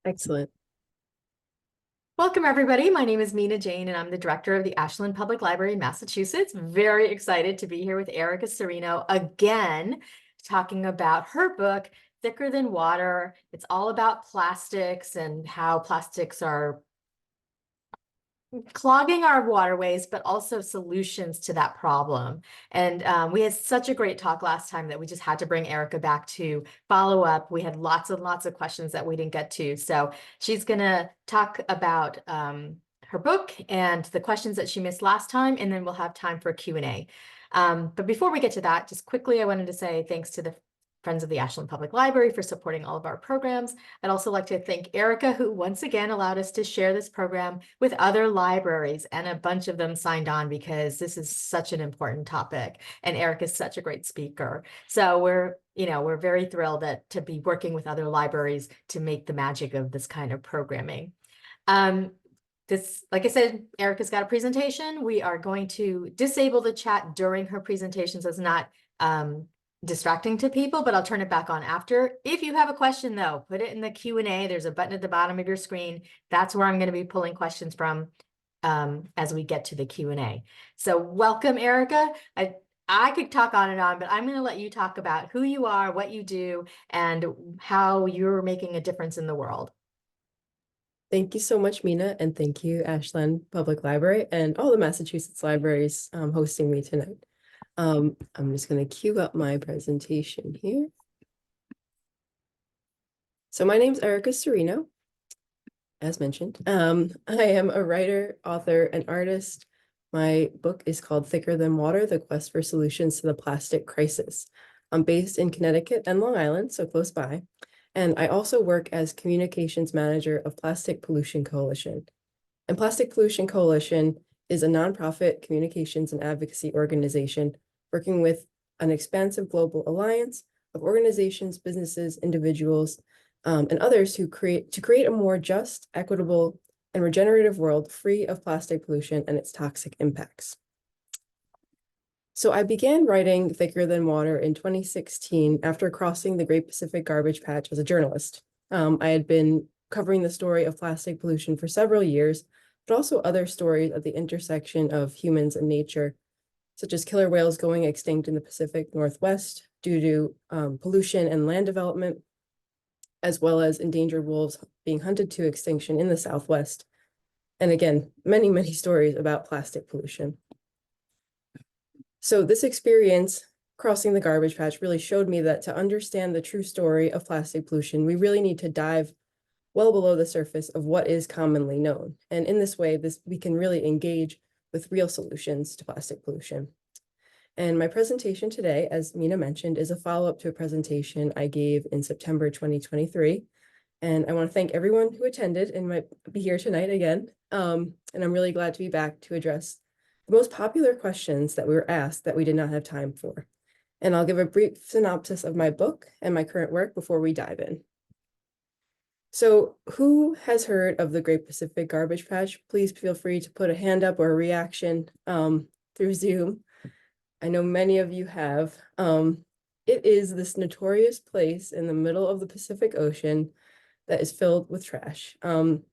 Excellent. Welcome, everybody. My name is Mina Jane, and I'm the director of the Ashland Public Library in Massachusetts. Very excited to be here with Erica Cirino again, talking about her book, Thicker Than Water. It's all about plastics and how plastics are clogging our waterways, but also solutions to that problem. And we had such a great talk last time that we just had to bring Erica back to follow up. We had lots and lots of questions that we didn't get to. So she's going to talk about her book and the questions that she missed last time, and then we'll have time for Q&A. But before we get to that, just quickly, I wanted to say thanks to the Friends of the Ashland Public Library for supporting all of our programs. I'd also like to thank Erica, who once again allowed us to share this program with other libraries, and a bunch of them signed on because this is such an important topic, and Erica is such a great speaker. So we're very thrilled to be working with other libraries to make the magic of this kind of programming. Like I said, Erica's got a presentation. We are going to disable the chat during her presentation, so it's not distracting to people, but I'll turn it back on after. If you have a question, though, put it in the Q&A. There's a button at the bottom of your screen. That's where I'm going to be pulling questions from as we get to the Q&A. So welcome, Erica. I could talk on and on, but I'm going to let you talk about who you are, what you do, and how you're making a difference in the world. Thank you so much, Mina, and thank you, Ashland Public Library and all the Massachusetts libraries hosting me tonight. I'm just going to queue up my presentation here. So my name's Erica Cirino, as mentioned. I am a writer, author, and artist. My book is called Thicker Than Water, The Quest for Solutions to the Plastic Crisis. I'm based in Connecticut and Long Island, so close by. And I also work as communications manager of Plastic Pollution Coalition. And Plastic Pollution Coalition is a nonprofit communications and advocacy organization working with an expansive global alliance of organizations, businesses, individuals, and others to create a more just, equitable, and regenerative world free of plastic pollution and its toxic impacts. So I began writing Thicker Than Water in 2016 after crossing the Great Pacific Garbage Patch as a journalist. I had been covering the story of plastic pollution for several years, but also other stories at the intersection of humans and nature, such as killer whales going extinct in the Pacific Northwest due to pollution and land development, as well as endangered wolves being hunted to extinction in the Southwest. And again, many, many stories about plastic pollution. So this experience crossing the garbage patch really showed me that to understand the true story of plastic pollution, we really need to dive well below the surface of what is commonly known. And in this way, we can really engage with real solutions to plastic pollution. And my presentation today, as Mina mentioned, is a follow-up to a presentation I gave in September 2023. And I want to thank everyone who attended and might be here tonight again. And I'm really glad to be back to address the most popular questions that we were asked that we did not have time for. And I'll give a brief synopsis of my book and my current work before we dive in. So who has heard of the Great Pacific Garbage Patch? Please feel free to put a hand up or a reaction through Zoom. I know many of you have. It is this notorious place in the middle of the Pacific Ocean that is filled with trash. And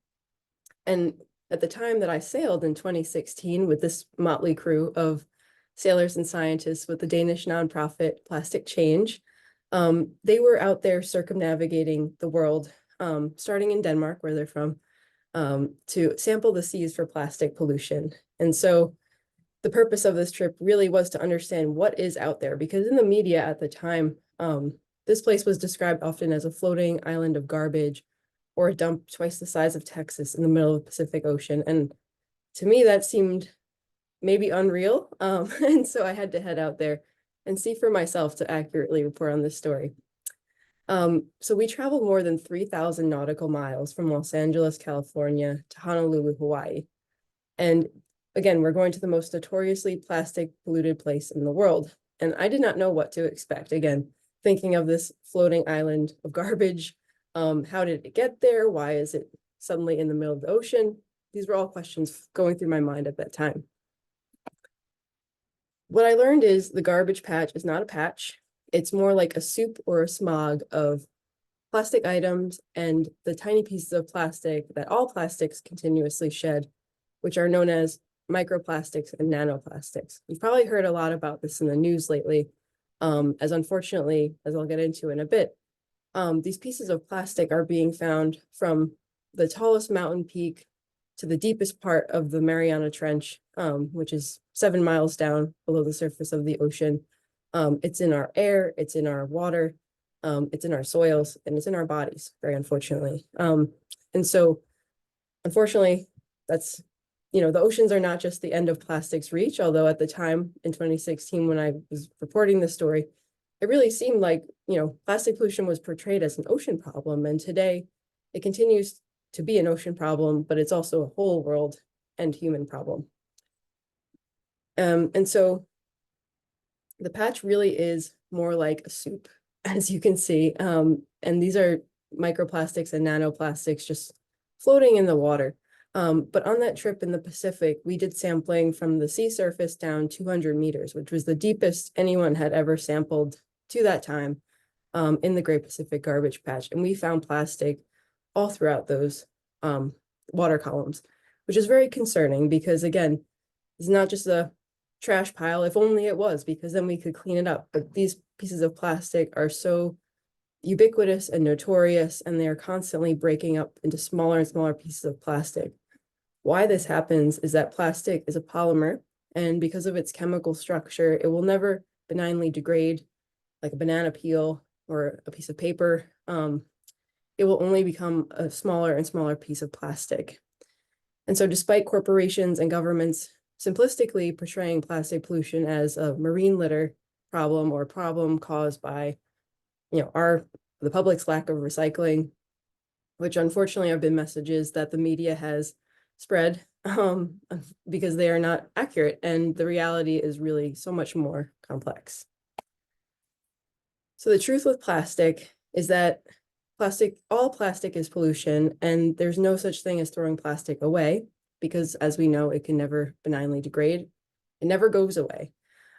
at the time that I sailed in 2016 with this motley crew of sailors and scientists with the Danish nonprofit Plastic Change, they were out there circumnavigating the world, starting in Denmark, where they're from, to sample the seas for plastic pollution. And so the purpose of this trip really was to understand what is out there, because in the media at the time, this place was described often as a floating island of garbage or a dump twice the size of Texas in the middle of the Pacific Ocean. And to me, that seemed maybe unreal. And so I had to head out there and see for myself to accurately report on this story. So we traveled more than 3,000 nautical miles from Los Angeles, California to Honolulu, Hawaii. And again, we're going to the most notoriously plastic polluted place in the world. And I did not know what to expect. Again, thinking of this floating island of garbage. How did it get there? Why is it suddenly in the middle of the ocean? These were all questions going through my mind at that time. What I learned is the garbage patch is not a patch. It's more like a soup or a smog of plastic items and the tiny pieces of plastic that all plastics continuously shed, which are known as microplastics and nanoplastics. You've probably heard a lot about this in the news lately, as unfortunately, as I'll get into in a bit, these pieces of plastic are being found from the tallest mountain peak to the deepest part of the Mariana Trench, which is 7 miles down below the surface of the ocean. It's in our air, it's in our water, it's in our soils, and it's in our bodies, very unfortunately. And so, unfortunately, that's, the oceans are not just the end of plastic's reach, although at the time in 2016, when I was reporting this story, it really seemed like, plastic pollution was portrayed as an ocean problem. And today it continues to be an ocean problem, but it's also a whole world and human problem. And so the patch really is more like a soup, as you can see. And these are microplastics and nanoplastics just floating in the water. But on that trip in the Pacific, we did sampling from the sea surface down 200 meters, which was the deepest anyone had ever sampled to that time, in the Great Pacific Garbage Patch. And we found plastic all throughout those water columns, which is very concerning because, again, it's not just a trash pile. If only it was, because then we could clean it up. But these pieces of plastic are so ubiquitous and notorious, and they are constantly breaking up into smaller and smaller pieces of plastic. Why this happens is that plastic is a polymer, and because of its chemical structure, it will never benignly degrade like a banana peel or a piece of paper. It will only become a smaller and smaller piece of plastic. And so despite corporations and governments simplistically portraying plastic pollution as a marine litter problem or a problem caused by, the public's lack of recycling, which unfortunately have been messages that the media has spread, because they are not accurate. And the reality is really so much more complex. So the truth with plastic is that all plastic is pollution, and there's no such thing as throwing plastic away, because as we know, it can never benignly degrade. It never goes away.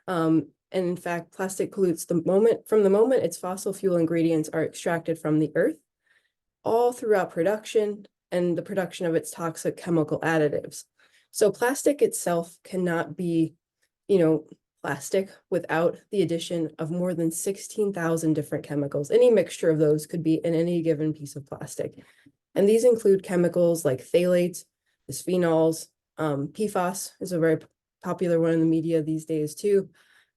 And in fact, plastic pollutes from the moment its fossil fuel ingredients are extracted from the earth, all throughout production and the production of its toxic chemical additives. So plastic itself cannot be, plastic without the addition of more than 16,000 different chemicals. Any mixture of those could be in any given piece of plastic. And these include chemicals like phthalates, bisphenols, PFAS is a very popular one in the media these days too.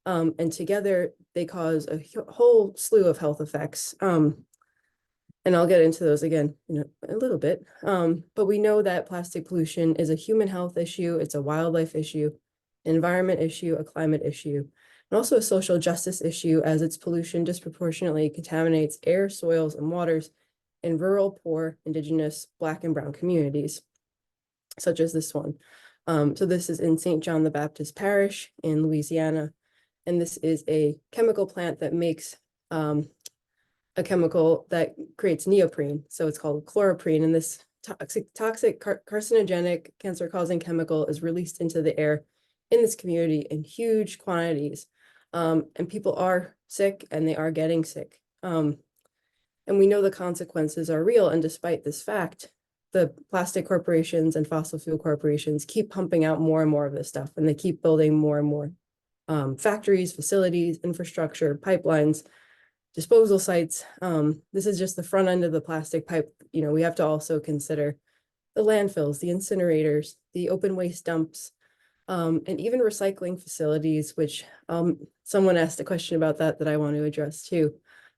And together they cause a whole slew of health effects. And I'll get into those again in a little bit. But we know that plastic pollution is a human health issue, it's a wildlife issue, an environment issue, a climate issue, and also a social justice issue, as its pollution disproportionately contaminates air, soils, and waters in rural, poor, Indigenous, Black, and Brown communities, such as this one. So this is in St. John the Baptist Parish in Louisiana, and this is a chemical plant that makes a chemical that creates neoprene. So it's called chloroprene, and this toxic carcinogenic cancer-causing chemical is released into the air in this community in huge quantities. And people are sick, and they are getting sick. And we know the consequences are real. And despite this fact, the plastic corporations and fossil fuel corporations keep pumping out more and more of this stuff, and they keep building more and more factories, facilities, infrastructure, pipelines, disposal sites. This is just the front end of the plastic pipe. We have to also consider the landfills, the incinerators, the open waste dumps, and even recycling facilities, which someone asked a question about that I want to address too.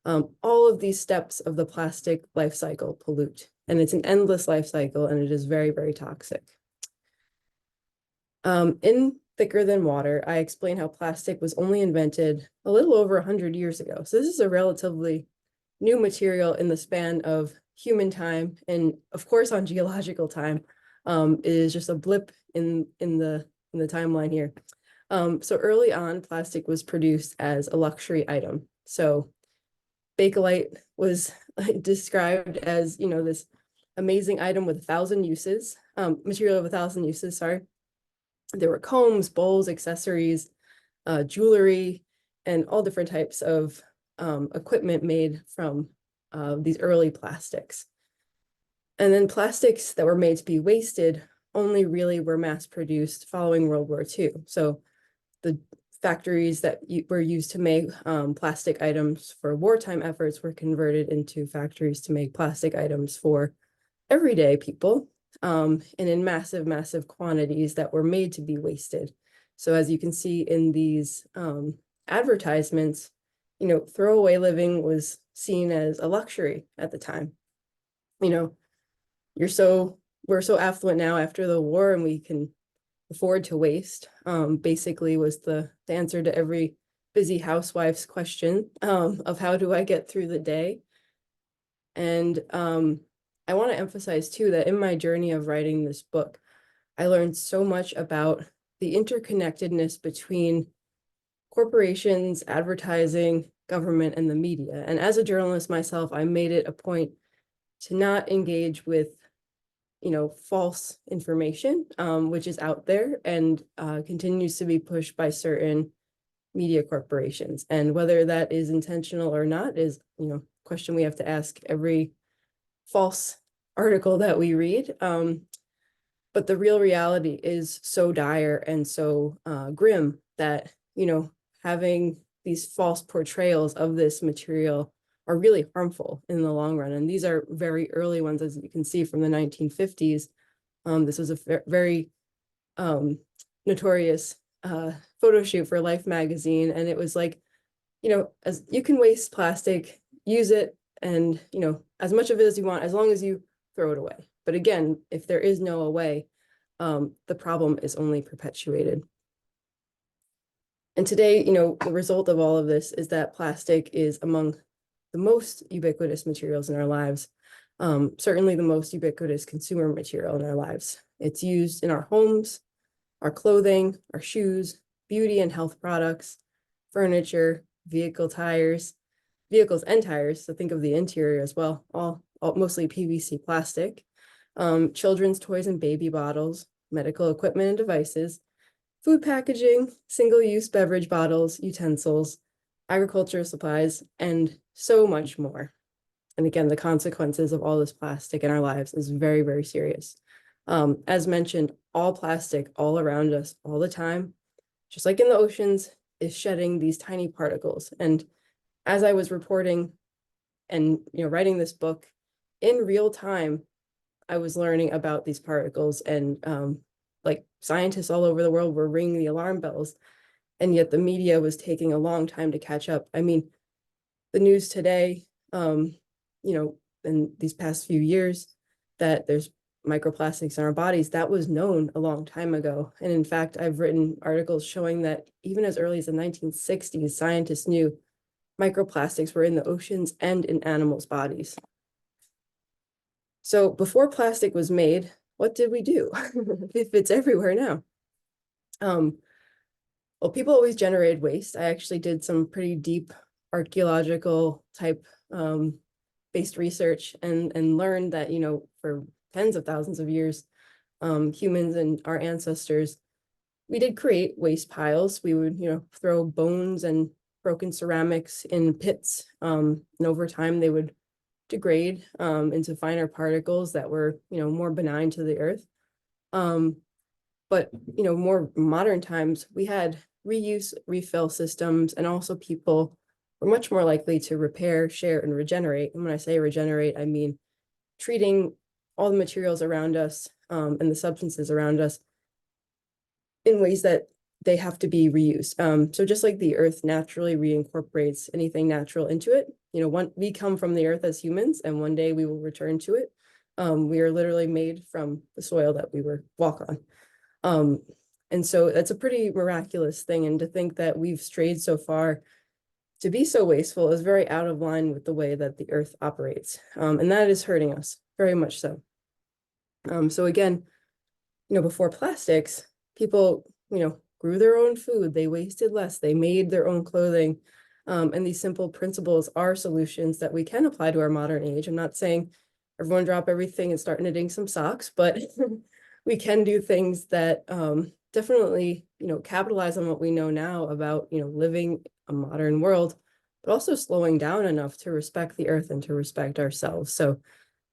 All of these steps of the plastic life cycle pollute, and it's an endless life cycle, and it is very, very toxic. In Thicker Than Water, I explain how plastic was only invented a little over 100 years ago. So this is a relatively new material in the span of human time, and of course on geological time. It is just a blip in the timeline here. So early on, plastic was produced as a luxury item. So Bakelite was described as, this amazing item with 1,000 uses, material of 1,000 uses, sorry. There were combs, bowls, accessories, jewelry, and all different types of equipment made from these early plastics. And then plastics that were made to be wasted only really were mass produced following World War II. So the factories that were used to make plastic items for wartime efforts were converted into factories to make plastic items for everyday people, and in massive, massive quantities that were made to be wasted. So as you can see in these advertisements, you know, throwaway living was seen as a luxury at the time. You know, we're so affluent now after the war, and we can afford to waste, basically was the answer to every busy housewife's question, of how do I get through the day? And I want to emphasize too that in my journey of writing this book, I learned so much about the interconnectedness between corporations, advertising, government, and the media. And as a journalist myself, I made it a point to not engage with, you know, false information, which is out there and continues to be pushed by certain media corporations. And whether that is intentional or not is, you know, a question we have to ask every false article that we read. But the real reality is so dire and so grim that, you know, having these false portrayals of this material are really harmful in the long run. And these are very early ones, as you can see from the 1950s. This was a very notorious photo shoot for Life magazine. And it was like, you know, as you can waste plastic, use it, and, you know, as much of it as you want, as long as you throw it away. But again, if there is no away, the problem is only perpetuated. And today, you know, the result of all of this is that plastic is among the most ubiquitous materials in our lives, certainly the most ubiquitous consumer material in our lives. It's used in our homes, our clothing, our shoes, beauty and health products, furniture, vehicles and tires. So think of the interior as well, all mostly PVC plastic, children's toys and baby bottles, medical equipment and devices, food packaging, single-use beverage bottles, utensils, agricultural supplies, and so much more. And again, the consequences of all this plastic in our lives is very, very serious. As mentioned, all plastic all around us all the time, just like in the oceans, is shedding these tiny particles. And as I was reporting and, you know, writing this book in real time, I was learning about these particles, and like scientists all over the world were ringing the alarm bells, and yet the media was taking a long time to catch up. I mean, the news today, you know, in these past few years, that there's microplastics in our bodies, that was known a long time ago. And in fact, I've written articles showing that even as early as the 1960s, scientists knew microplastics were in the oceans and in animals' bodies. So before plastic was made, what did we do? If it's everywhere now. Well, people always generated waste. I actually did some pretty deep archaeological type based research and learned that, you know, for tens of thousands of years, humans and our ancestors, we did create waste piles. We would, you know, throw bones and broken ceramics in pits, and over time they would degrade into finer particles that were, you know, more benign to the earth. But, you know, more modern times, we had reuse, refill systems, and also people were much more likely to repair, share, and regenerate. And when I say regenerate, I mean treating all the materials around us and the substances around us in ways that they have to be reused. So just like the earth naturally reincorporates anything natural into it, you know, we come from the earth as humans, and one day we will return to it. We are literally made from the soil that we walk on. And so that's a pretty miraculous thing. And to think that we've strayed so far to be so wasteful is very out of line with the way that the earth operates. And that is hurting us very much so. So again, you know, before plastics, people, you know, grew their own food, they wasted less, they made their own clothing. And these simple principles are solutions that we can apply to our modern age. I'm not saying everyone drop everything and start knitting some socks, but we can do things that definitely, you know, capitalize on what we know now about, you know, living a modern world, but also slowing down enough to respect the earth and to respect ourselves. So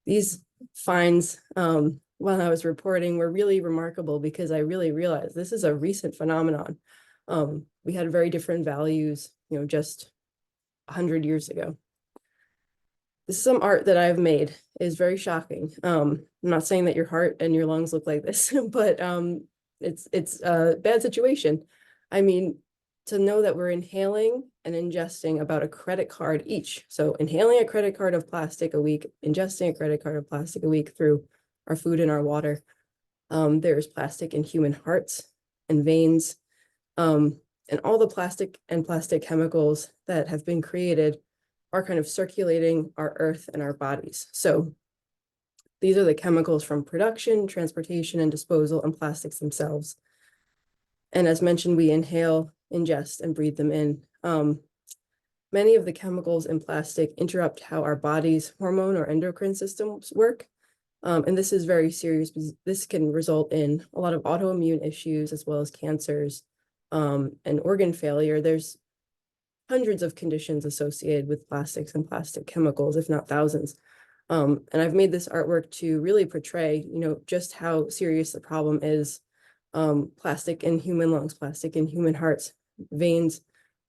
these finds, while I was reporting, were really remarkable because I really realized this is a recent phenomenon. We had very different values, just 100 years ago. This is some art that I've made. It is very shocking. I'm not saying that your heart and your lungs look like this, but it's a bad situation. I mean, to know that we're inhaling and ingesting about a credit card each. So inhaling a credit card of plastic a week, ingesting a credit card of plastic a week through our food and our water. There's plastic in human hearts and veins, and all the plastic and plastic chemicals that have been created are kind of circulating our earth and our bodies. So these are the chemicals from production, transportation, and disposal, and plastics themselves. And as mentioned, we inhale, ingest, and breathe them in. Many of the chemicals in plastic interrupt how our body's hormone or endocrine systems work. And this is very serious because this can result in a lot of autoimmune issues as well as cancers and organ failure. There's hundreds of conditions associated with plastics and plastic chemicals, if not thousands. And I've made this artwork to really portray, just how serious the problem is. Plastic in human lungs, plastic in human hearts, veins,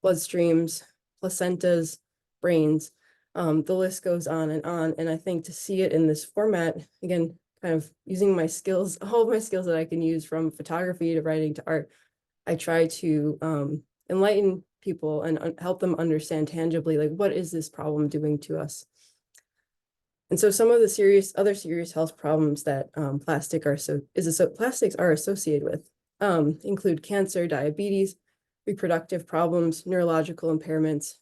bloodstreams, placentas, brains. The list goes on. And I think to see it in this format, again, kind of using my skills, all of my skills that I can use from photography to writing to art, I try to enlighten people and help them understand tangibly, like, what is this problem doing to us? And so some of the other serious health problems that plastics are associated with include cancer, diabetes, reproductive problems, neurological impairments,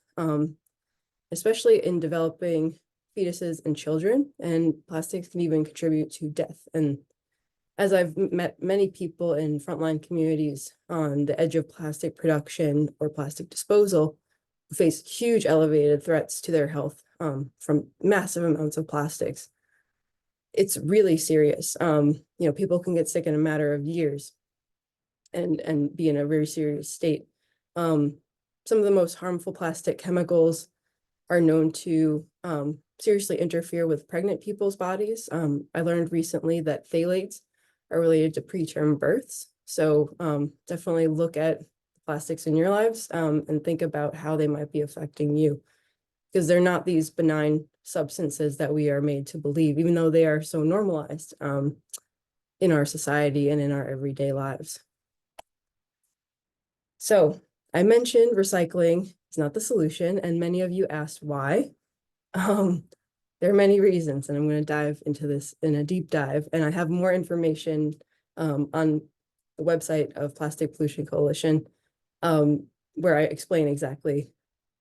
especially in developing fetuses and children, and plastics can even contribute to death. And as I've met many people in frontline communities on the edge of plastic production or plastic disposal, who face huge elevated threats to their health from massive amounts of plastics, it's really serious. People can get sick in a matter of years and be in a very serious state. Some of the most harmful plastic chemicals are known to seriously interfere with pregnant people's bodies. I learned recently that phthalates are related to preterm births. So definitely look at plastics in your lives and think about how they might be affecting you, because they're not these benign substances that we are made to believe, even though they are so normalized in our society and in our everyday lives. So I mentioned recycling is not the solution, and many of you asked why. There are many reasons, and I'm going to dive into this in a deep dive, and I have more information on the website of Plastic Pollution Coalition where I explain exactly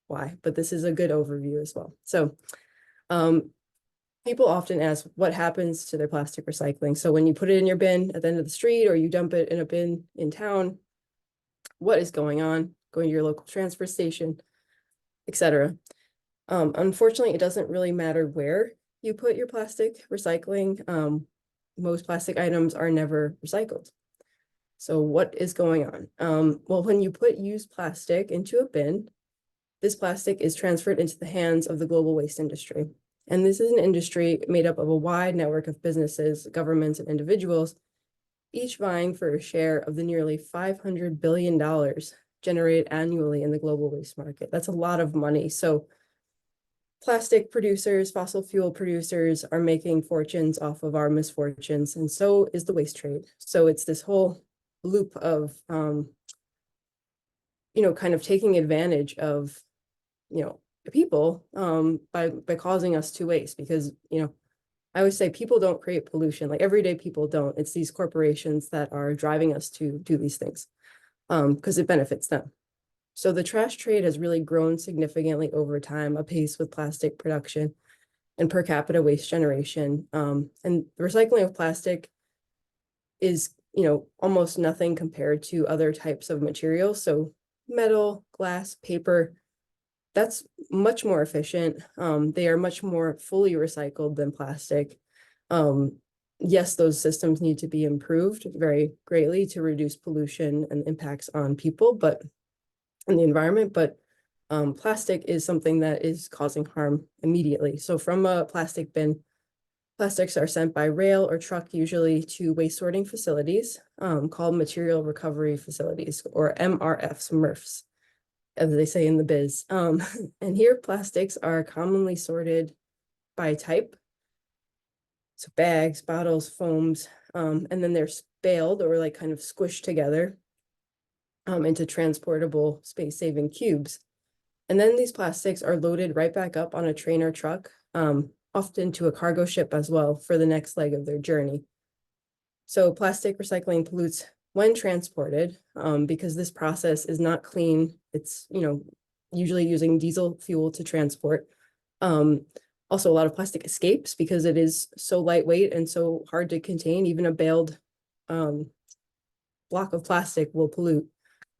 why, but this is a good overview as well. So people often ask what happens to their plastic recycling. So when you put it in your bin at the end of the street or you dump it in a bin in town, what is going on? Going to your local transfer station, etc. Unfortunately, it doesn't really matter where you put your plastic recycling. Most plastic items are never recycled. So what is going on? Well, when you put used plastic into a bin, this plastic is transferred into the hands of the global waste industry. And this is an industry made up of a wide network of businesses, governments, and individuals, each vying for a share of the nearly $500 billion generated annually in the global waste market. That's a lot of money. So plastic producers, fossil fuel producers are making fortunes off of our misfortunes, and so is the waste trade. So it's this whole loop of, kind of taking advantage of, people by causing us to waste, because, I always say people don't create pollution, like everyday people don't. It's these corporations that are driving us to do these things because it benefits them. So the trash trade has really grown significantly over time, apace with plastic production and per capita waste generation. And the recycling of plastic is, almost nothing compared to other types of materials. So metal, glass, paper, that's much more efficient. They are much more fully recycled than plastic. Yes, those systems need to be improved very greatly to reduce pollution and impacts on people, but in the environment, but Plastic is something that is causing harm immediately. So from a plastic bin, plastics are sent by rail or truck, usually to waste sorting facilities, called material recovery facilities, or MRFs, MRFs, as they say in the biz. And here plastics are commonly sorted by type. So bags, bottles, foams, and then they're baled or like kind of squished together into transportable space-saving cubes. And then these plastics are loaded right back up on a train or truck, often to a cargo ship as well for the next leg of their journey. So plastic recycling pollutes when transported, because this process is not clean. It's, usually using diesel fuel to transport. Also, a lot of plastic escapes because it is so lightweight and so hard to contain. Even a baled block of plastic will pollute.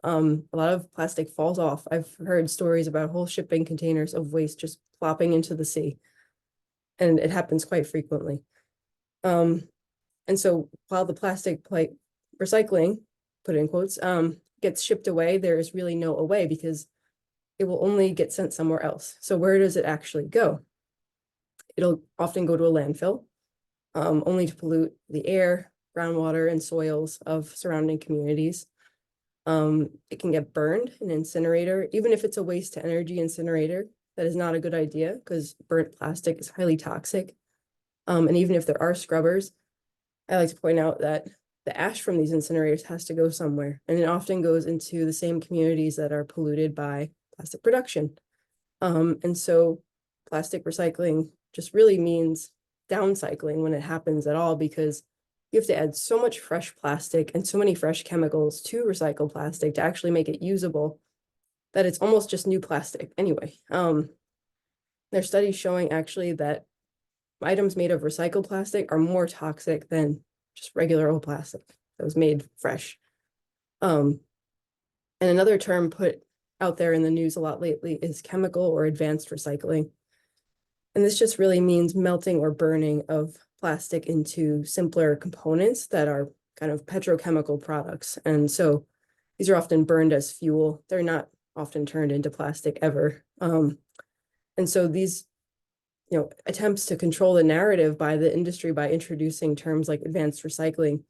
A lot of plastic falls off. I've heard stories about whole shipping containers of waste just plopping into the sea, and it happens quite frequently. And so while the plastic plate recycling, put in quotes, gets shipped away, there is really no away because it will only get sent somewhere else. So where does it actually go? It'll often go to a landfill, only to pollute the air, groundwater, and soils of surrounding communities. It can get burned in an incinerator, even if it's a waste to energy incinerator. That is not a good idea because burnt plastic is highly toxic. And even if there are scrubbers, I like to point out that the ash from these incinerators has to go somewhere, and it often goes into the same communities that are polluted by plastic production. And so plastic recycling just really means downcycling when it happens at all, because you have to add so much fresh plastic and so many fresh chemicals to recycle plastic to actually make it usable that it's almost just new plastic anyway. There's studies showing actually that items made of recycled plastic are more toxic than just regular old plastic that was made fresh. And another term put out there in the news a lot lately is chemical or advanced recycling. And this just really means melting or burning of plastic into simpler components that are kind of petrochemical products. And so these are often burned as fuel. They're not often turned into plastic ever. And so these attempts to control the narrative by the industry by introducing terms like advanced recycling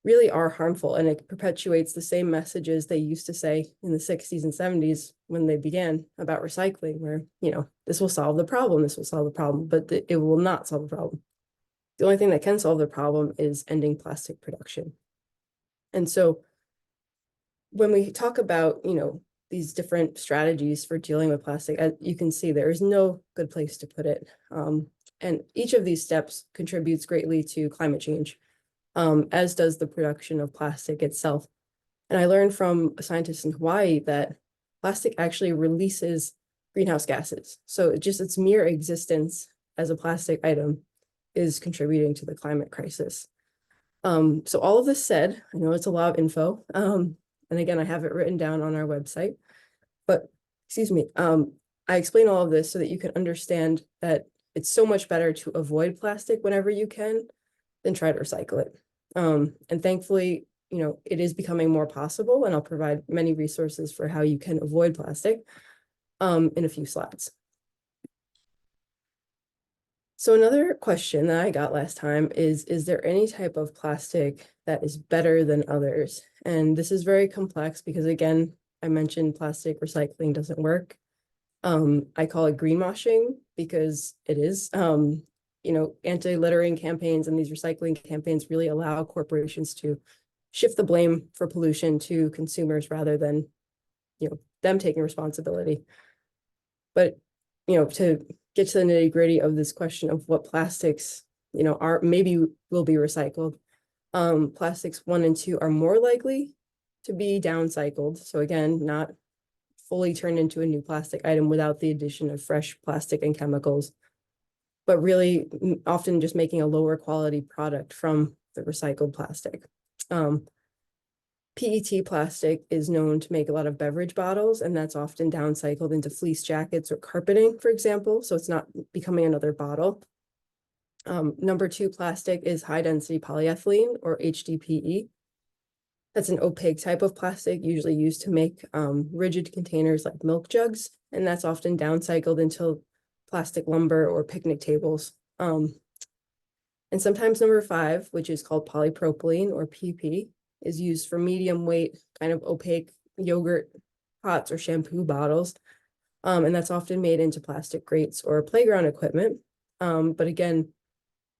really are harmful, and it perpetuates the same messages they used to say in the 60s and 70s when they began about recycling, where, this will solve the problem, this will solve the problem, but it will not solve the problem. The only thing that can solve the problem is ending plastic production. And so when we talk about, these different strategies for dealing with plastic, as you can see, there is no good place to put it. And each of these steps contributes greatly to climate change, as does the production of plastic itself. And I learned from a scientist in Hawaii that plastic actually releases greenhouse gases. So its mere existence as a plastic item is contributing to the climate crisis. So all of this said, I know it's a lot of info. And again, I have it written down on our website, but excuse me, I explain all of this so that you can understand that it's so much better to avoid plastic whenever you can than try to recycle it. And thankfully, it is becoming more possible, and I'll provide many resources for how you can avoid plastic in a few slides. So another question that I got last time is there any type of plastic that is better than others? And this is very complex because, again, I mentioned plastic recycling doesn't work. I call it greenwashing because it is. Anti-littering campaigns and these recycling campaigns really allow corporations to shift the blame for pollution to consumers rather than, them taking responsibility. But, to get to the nitty-gritty of this question of what plastics, are maybe will be recycled. Plastics 1 and 2 are more likely to be downcycled. So again, not fully turned into a new plastic item without the addition of fresh plastic and chemicals, but really often just making a lower quality product from the recycled plastic. PET plastic is known to make a lot of beverage bottles, and that's often downcycled into fleece jackets or carpeting, for example, so it's not becoming another bottle. Number 2 plastic is high density polyethylene, or HDPE. That's an opaque type of plastic, usually used to make rigid containers like milk jugs, and that's often downcycled into plastic lumber or picnic tables. And sometimes number 5, which is called polypropylene or PP, is used for medium weight, kind of opaque yogurt pots or shampoo bottles. And that's often made into plastic grates or playground equipment. But again,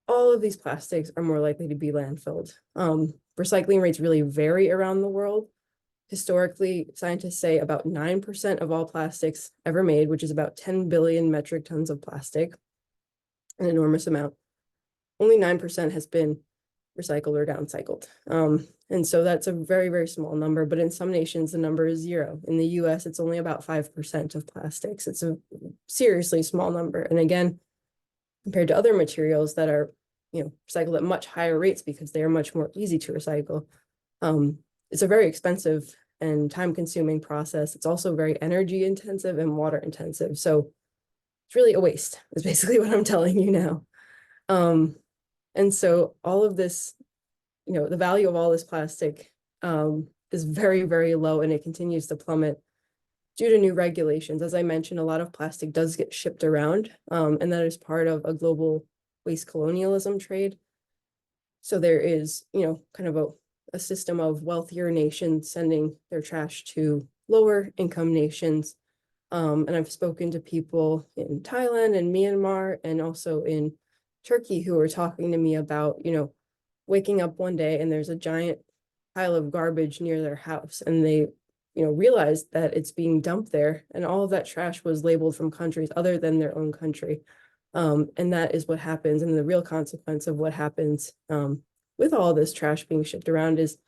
all of these plastics are more likely to be landfilled. Recycling rates really vary around the world. Historically, scientists say about 9% of all plastics ever made, which is about 10 billion metric tons of plastic, an enormous amount. Only 9% has been recycled or downcycled. And so that's a very, very small number, but in some nations, the number is 0. In the US, it's only about 5% of plastics. It's a seriously small number. And again, compared to other materials that are, recycled at much higher rates because they are much more easy to recycle, it's a very expensive and time-consuming process. It's also very energy intensive and water intensive. So it's really a waste, is basically what I'm telling you now. And so all of this, the value of all this plastic is very, very low, and it continues to plummet due to new regulations. As I mentioned, a lot of plastic does get shipped around, and that is part of a global waste colonialism trade. So there is, kind of a system of wealthier nations sending their trash to lower income nations. And I've spoken to people in Thailand and Myanmar and also in Turkey who are talking to me about, waking up one day and there's a giant pile of garbage near their house, and they, realized that it's being dumped there, and all of that trash was labeled from countries other than their own country. And that is what happens. And the real consequence of what happens with all this trash being shipped around is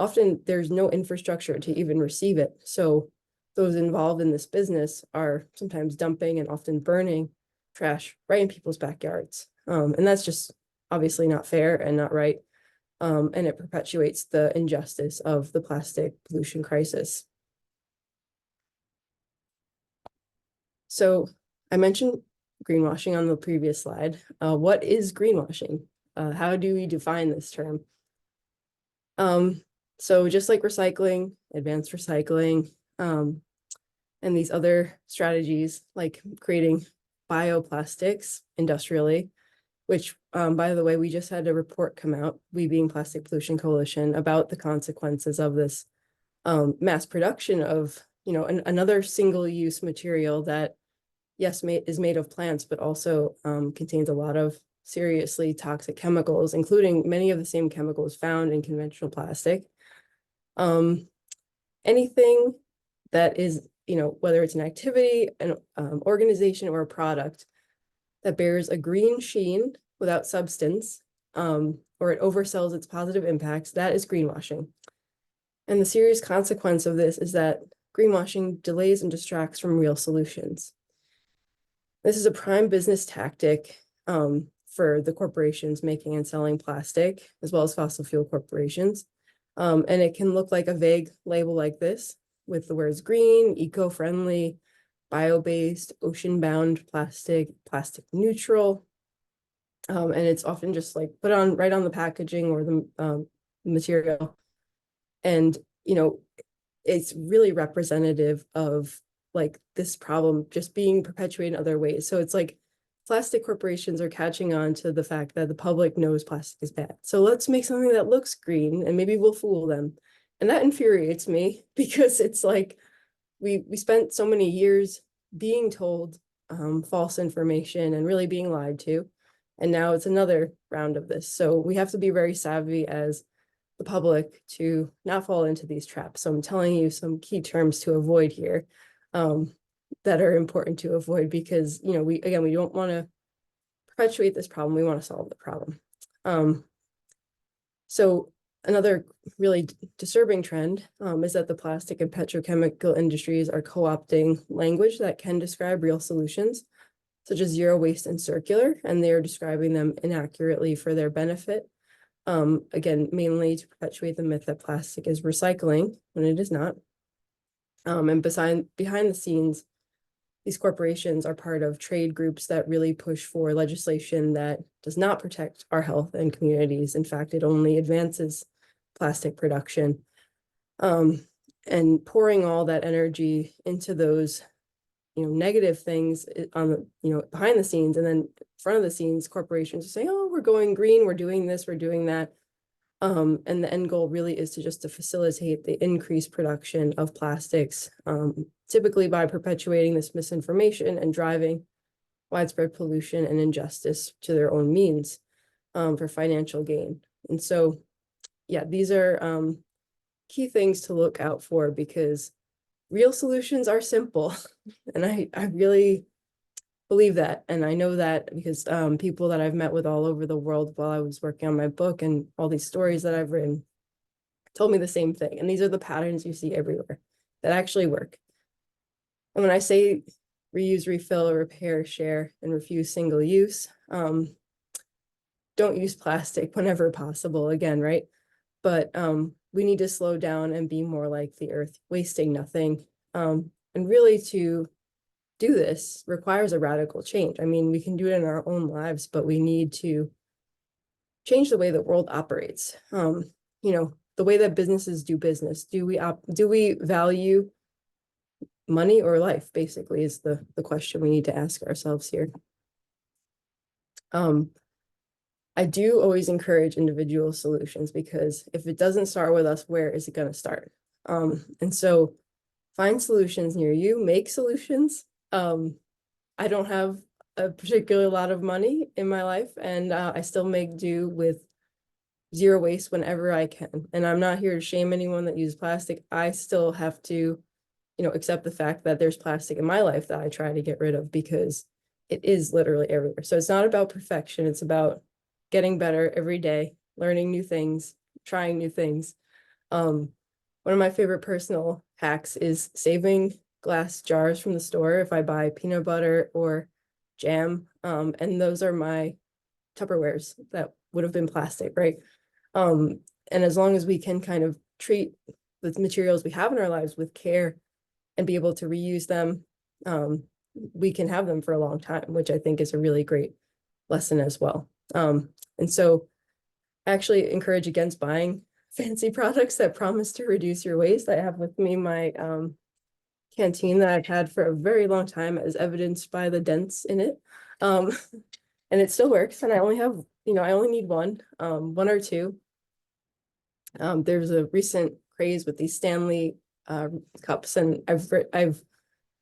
often there's no infrastructure to even receive it. So those involved in this business are sometimes dumping and often burning trash right in people's backyards. And that's just obviously not fair and not right. And it perpetuates the injustice of the plastic pollution crisis. So I mentioned greenwashing on the previous slide. What is greenwashing? How do we define this term? So just like recycling, advanced recycling, and these other strategies like creating bioplastics industrially, which, by the way, we just had a report come out, we being Plastic Pollution Coalition, about the consequences of this mass production of, another single-use material that, yes, is made of plants, but also contains a lot of seriously toxic chemicals, including many of the same chemicals found in conventional plastic. Anything that is, whether it's an activity, an organization, or a product that bears a green sheen without substance, or it oversells its positive impacts, that is greenwashing. And the serious consequence of this is that greenwashing delays and distracts from real solutions. This is a prime business tactic for the corporations making and selling plastic, as well as fossil fuel corporations. And it can look like a vague label like this, with the words green, eco-friendly, bio-based, ocean-bound plastic, plastic neutral. And it's often just like put on right on the packaging or the material. And, it's really representative of like this problem just being perpetuated in other ways. So it's like plastic corporations are catching on to the fact that the public knows plastic is bad. So let's make something that looks green and maybe we'll fool them. And that infuriates me because it's like we spent so many years being told false information and really being lied to. And now it's another round of this. So we have to be very savvy as the public to not fall into these traps. So I'm telling you some key terms to avoid here that are important to avoid because, we don't want to perpetuate this problem. We want to solve the problem. So another really disturbing trend is that the plastic and petrochemical industries are co-opting language that can describe real solutions, such as zero waste and circular, and they're describing them inaccurately for their benefit. Again, mainly to perpetuate the myth that plastic is recycling when it is not. And behind the scenes, these corporations are part of trade groups that really push for legislation that does not protect our health and communities. In fact, it only advances plastic production. And pouring all that energy into those, negative things on the, behind the scenes, and then front of the scenes, corporations are saying, oh, we're going green, we're doing this, we're doing that. And the end goal really is to facilitate the increased production of plastics, typically by perpetuating this misinformation and driving widespread pollution and injustice to their own means, for financial gain. And so, yeah, these are key things to look out for, because real solutions are simple. And I really believe that. And I know that because people that I've met with all over the world while I was working on my book and all these stories that I've written told me the same thing. And these are the patterns you see everywhere that actually work. And when I say reuse, refill, repair, share, and refuse single use, don't use plastic whenever possible, again, right? But we need to slow down and be more like the earth, wasting nothing. And really, to do this requires a radical change. I mean, we can do it in our own lives, but we need to change the way the world operates. The way that businesses do business. Do we value money or life, basically, is the question we need to ask ourselves here. I do always encourage individual solutions, because if it doesn't start with us, where is it going to start? And so find solutions near you, make solutions. I don't have a particular lot of money in my life, and I still make do with zero waste whenever I can. And I'm not here to shame anyone that uses plastic. I still have to, accept the fact that there's plastic in my life that I try to get rid of, because it is literally everywhere. So it's not about perfection. It's about getting better every day, learning new things, trying new things. One of my favorite personal hacks is saving glass jars from the store if I buy peanut butter or jam. And those are my Tupperwares that would have been plastic, right? And as long as we can kind of treat the materials we have in our lives with care and be able to reuse them, we can have them for a long time, which I think is a really great lesson as well. And so I actually encourage against buying fancy products that promise to reduce your waste. I have with me my canteen that I've had for a very long time, as evidenced by the dents in it. And it still works. And I only have, I only need one or two. There's a recent craze with these Stanley cups, and I've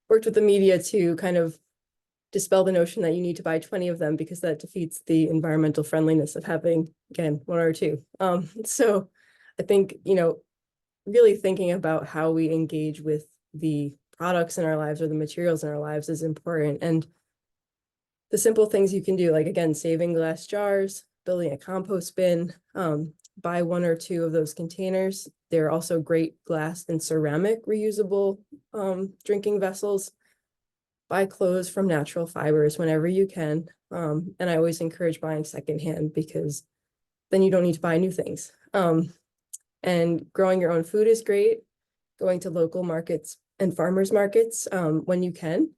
worked with the media to kind of dispel the notion that you need to buy 20 of them, because that defeats the environmental friendliness of having, again, one or two. So I think, really thinking about how we engage with the products in our lives or the materials in our lives is important. And the simple things you can do, like, again, saving glass jars, building a compost bin, buy one or two of those containers. They're also great glass and ceramic reusable drinking vessels. Buy clothes from natural fibers whenever you can. And I always encourage buying secondhand, because then you don't need to buy new things. And growing your own food is great. Going to local markets and farmers markets when you can.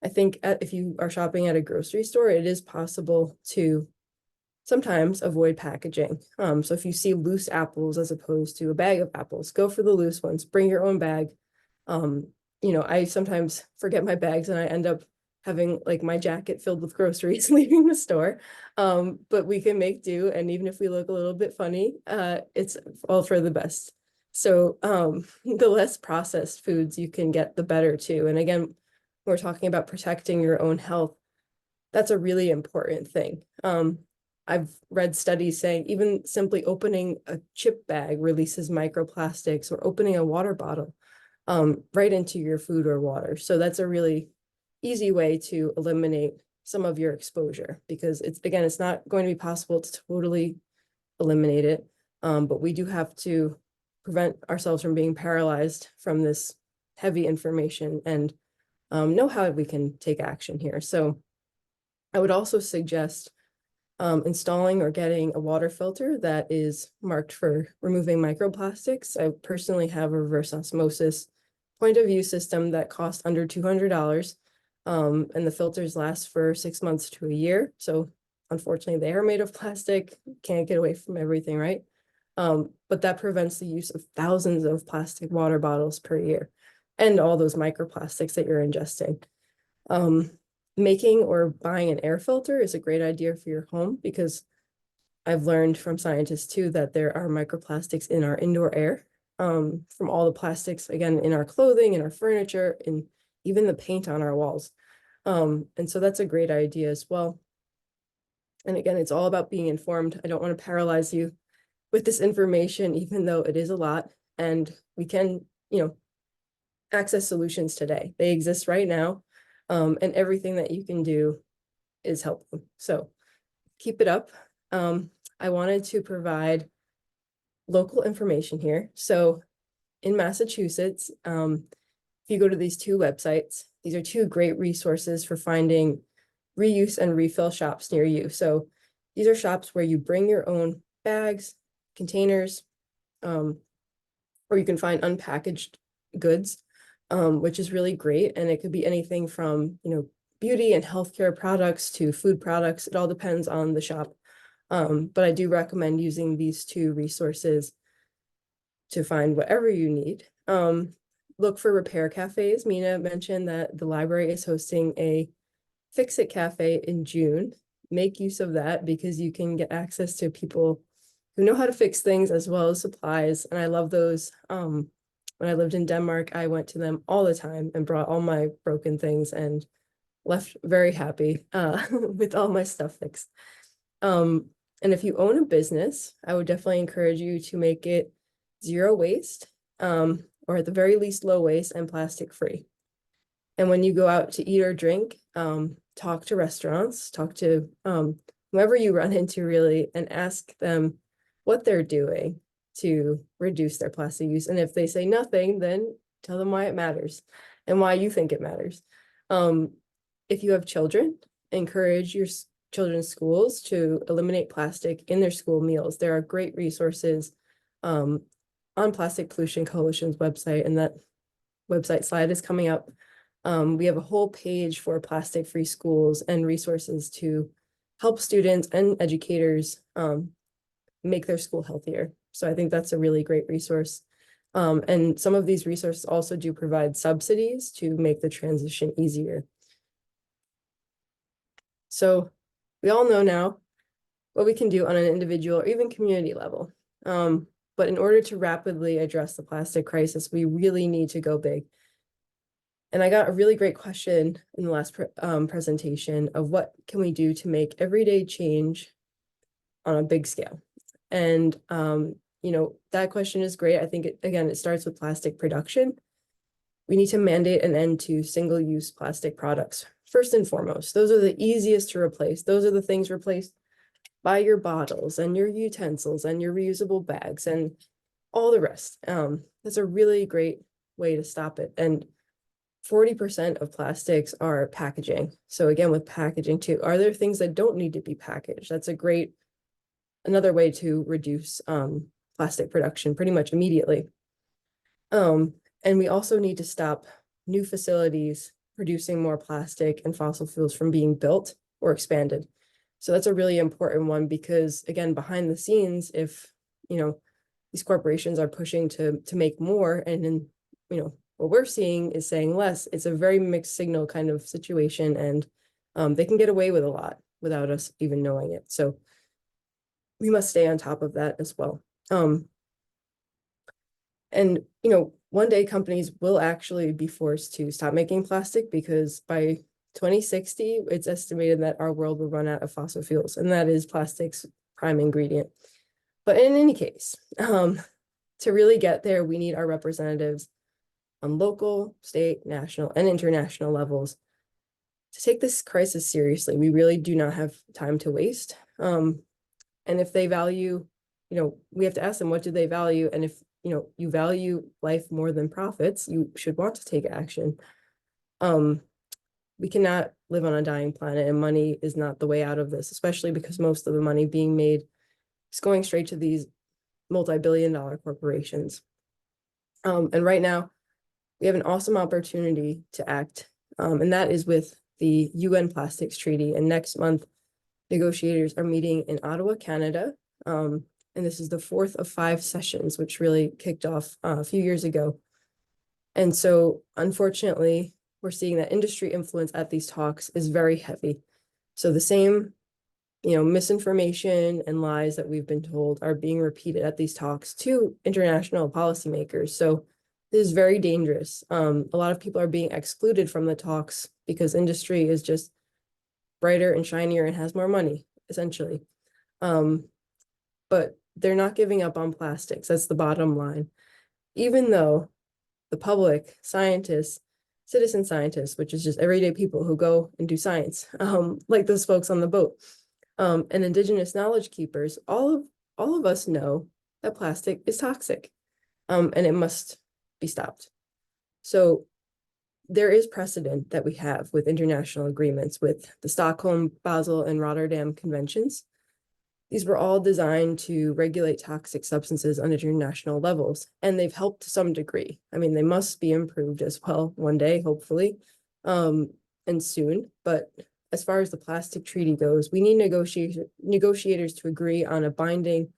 I think if you are shopping at a grocery store, it is possible to sometimes avoid packaging. So if you see loose apples as opposed to a bag of apples, go for the loose ones, bring your own bag. I sometimes forget my bags and I end up having like my jacket filled with groceries leaving the store. But we can make do. And even if we look a little bit funny, it's all for the best. So the less processed foods you can get, the better too. And again, we're talking about protecting your own health. That's a really important thing. I've read studies saying even simply opening a chip bag releases microplastics, or opening a water bottle right into your food or water. So that's a really easy way to eliminate some of your exposure, because it's not going to be possible to totally eliminate it. But we do have to prevent ourselves from being paralyzed from this heavy information, and know how we can take action here. So I would also suggest installing or getting a water filter that is marked for removing microplastics. I personally have a reverse osmosis point of view system that costs under $200. And the filters last for 6 months to a year. So unfortunately, they are made of plastic. Can't get away from everything, right? But that prevents the use of thousands of plastic water bottles per year and all those microplastics that you're ingesting. Making or buying an air filter is a great idea for your home, because I've learned from scientists too that there are microplastics in our indoor air, from all the plastics, again, in our clothing, in our furniture, and even the paint on our walls. And so that's a great idea as well. And again, it's all about being informed. I don't want to paralyze you with this information, even though it is a lot, and we can, access solutions today. They exist right now, and everything that you can do is helpful. So keep it up. I wanted to provide local information here. So in Massachusetts, if you go to these two websites, these are two great resources for finding reuse and refill shops near you. So these are shops where you bring your own bags, containers, or you can find unpackaged goods, which is really great. And it could be anything from, beauty and healthcare products to food products. It all depends on the shop. But I do recommend using these two resources to find whatever you need. Look for repair cafes. Mina mentioned that the library is hosting a Fix It Cafe in June. Make use of that, because you can get access to people who know how to fix things as well as supplies. And I love those. When I lived in Denmark, I went to them all the time and brought all my broken things and left very happy with all my stuff fixed. And if you own a business, I would definitely encourage you to make it zero waste, or at the very least low waste and plastic free. And when you go out to eat or drink, talk to restaurants, talk to whoever you run into really, and ask them what they're doing to reduce their plastic use. And if they say nothing, then tell them why it matters and why you think it matters. If you have children, encourage your children's schools to eliminate plastic in their school meals. There are great resources on Plastic Pollution Coalition's website, and that website slide is coming up. We have a whole page for plastic-free schools and resources to help students and educators make their school healthier. So I think that's a really great resource. And some of these resources also do provide subsidies to make the transition easier. So we all know now what we can do on an individual or even community level. But in order to rapidly address the plastic crisis, we really need to go big. And I got a really great question in the last presentation of what can we do to make everyday change on a big scale. And, that question is great. I think, it starts with plastic production. We need to mandate an end to single-use plastic products. First and foremost, those are the easiest to replace. Those are the things replaced by your bottles and your utensils and your reusable bags and all the rest. That's a really great way to stop it. And 40% of plastics are packaging. So again, with packaging too, are there things that don't need to be packaged? That's another way to reduce plastic production pretty much immediately. And we also need to stop new facilities producing more plastic and fossil fuels from being built or expanded. So that's a really important one, because again, behind the scenes, if these corporations are pushing to make more, and then what we're seeing is saying less, it's a very mixed signal kind of situation, and they can get away with a lot without us even knowing it. So we must stay on top of that as well. And one day companies will actually be forced to stop making plastic, because by 2060, it's estimated that our world will run out of fossil fuels, and that is plastic's prime ingredient. But in any case, to really get there, we need our representatives on local, state, national, and international levels to take this crisis seriously. We really do not have time to waste. And if they value, we have to ask them, what do they value? And if, you value life more than profits, you should want to take action. We cannot live on a dying planet, and money is not the way out of this, especially because most of the money being made is going straight to these multi-billion-dollar corporations. And right now, we have an awesome opportunity to act, and that is with the UN Plastics Treaty. And next month, negotiators are meeting in Ottawa, Canada, And this is the fourth of 5 sessions, which really kicked off a few years ago. And so unfortunately, we're seeing that industry influence at these talks is very heavy. So the same, misinformation and lies that we've been told are being repeated at these talks to international policymakers. So this is very dangerous. A lot of people are being excluded from the talks because industry is just brighter and shinier and has more money, essentially. But they're not giving up on plastics. That's the bottom line. Even though the public, scientists, citizen scientists, which is just everyday people who go and do science, like those folks on the boat, and indigenous knowledge keepers, all of us know that plastic is toxic, and it must be stopped. So there is precedent that we have with international agreements with the Stockholm, Basel, and Rotterdam conventions. These were all designed to regulate toxic substances on international levels, and they've helped to some degree. I mean, they must be improved as well one day, hopefully, and soon. But as far as the plastic treaty goes, we need negotiators to agree on a binding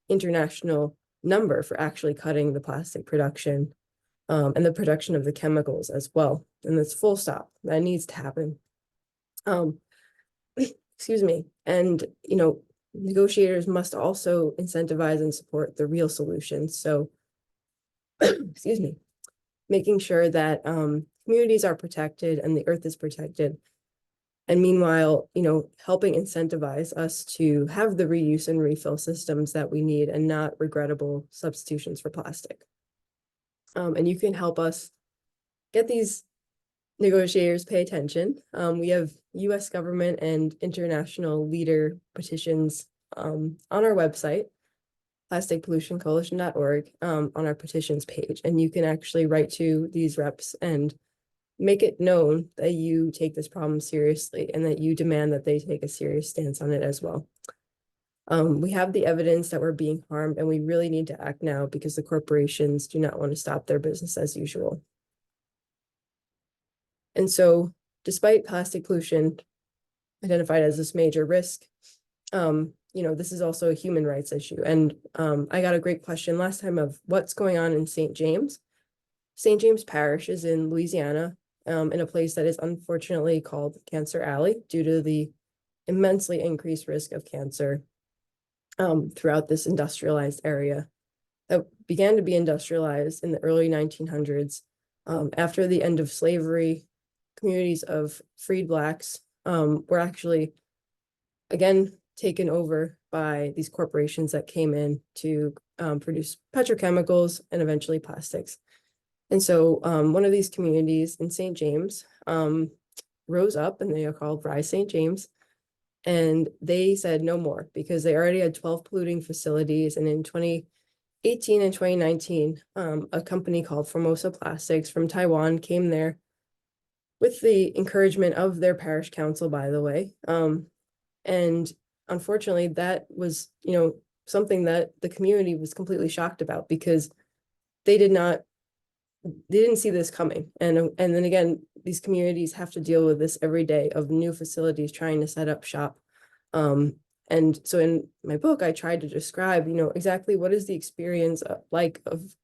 international number for actually cutting the plastic production, and the production of the chemicals as well. And that's full stop. That needs to happen. Excuse me. And, negotiators must also incentivize and support the real solutions. So, excuse me, making sure that communities are protected and the earth is protected. And meanwhile, helping incentivize us to have the reuse and refill systems that we need and not regrettable substitutions for plastic. And you can help us get these negotiators pay attention. We have US government and international leader petitions on our website, plasticpollutioncoalition.org, on our petitions page. And you can actually write to these reps and make it known that you take this problem seriously and that you demand that they take a serious stance on it as well. We have the evidence that we're being harmed, and we really need to act now because the corporations do not want to stop their business as usual. And so, despite plastic pollution identified as this major risk, this is also a human rights issue. And I got a great question last time of what's going on in St. James. St. James Parish is in Louisiana, in a place that is unfortunately called Cancer Alley due to the immensely increased risk of cancer throughout this industrialized area that began to be industrialized in the early 1900s. After the end of slavery, communities of freed Blacks were actually, again, taken over by these corporations that came in to produce petrochemicals and eventually plastics. And so one of these communities in St. James rose up, and they are called Rise St. James. And they said no more because they already had 12 polluting facilities. And in 2018 and 2019, a company called Formosa Plastics from Taiwan came there with the encouragement of their parish council, by the way. And unfortunately, that was, something that the community was completely shocked about because they didn't see this coming. And then again, these communities have to deal with this every day of new facilities trying to set up shop. And so in my book, I tried to describe, exactly what is the experience like of